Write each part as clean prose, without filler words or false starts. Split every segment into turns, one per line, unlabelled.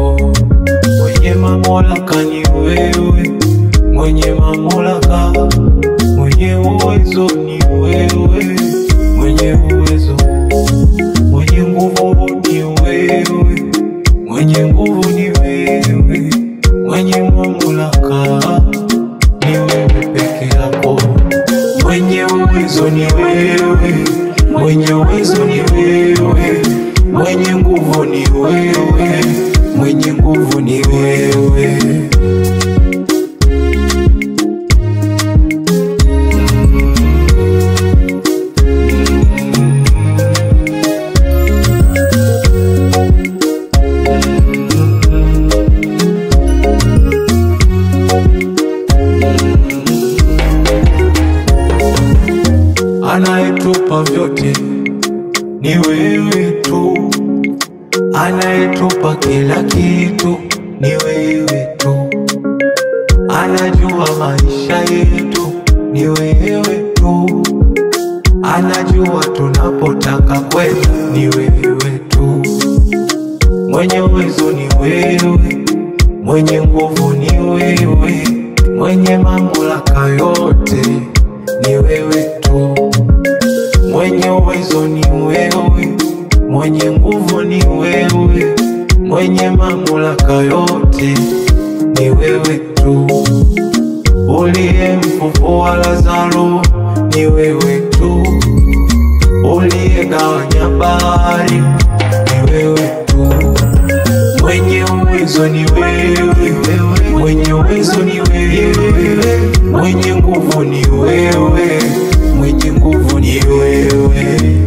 Mwenye mamlaka ni wewe, mwenye mamlaka, mwenye uwezo ni wewe, mwenye uwezo, mwenye nguvu ni wewe, mwenye nguvu ni wewe, mwenye mamlaka ni wewe peke yako. Mwenye uwezo ni wewe, mwenye uwezo ni wewe, mwenye nguvu ni wewe, mwenye nguvu ni wewe. Anayetupa vyote ni wewe tu, anayetupa kila kitu ni wewe tu, anajua maisha yetu ni wewe tu, anajua tunapotaka kwenda ni wewe tu. Mwenye uwezo ni wewe, mwenye nguvu ni wewe, mwenye mamlaka yote ni wewe tu. Mwenye uwezo ni wewe, mwenye nguvu ni wewe, mwenye mamlaka yote ni wewe tu. Uliyemfufua Lazaro ni wewe tu, uliyegawanya bahari ni wewe tu. Mwenye uwezo ni wewe, mwenye uwezo ni wewe, mwenye nguvu ni wewe, mwenye nguvu ni wewe.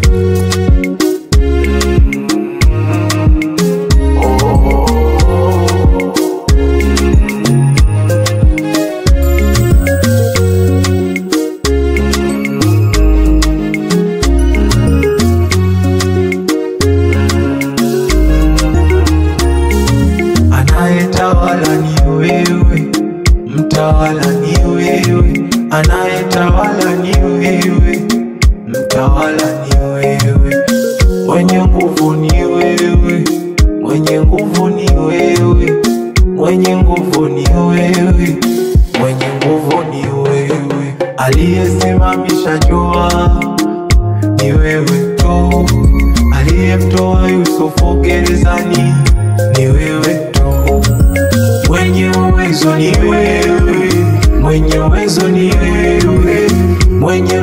Anayetawala ni wewe, mtawala ni wewe, anayetawala ni wewe, mtawala ni wewe. Mwenye nguvu ni wewe, mwenye nguvu ni wewe, mwenye nguvu ni wewe, mwenye nguvu ni wewe. Aliyesimamisha jua ni wewe tu, aliyemtoa Yusufu gerezani ni wewe tu. Mwenye uwezo ni wewe, mwenye uwezo ni wewe, mwenye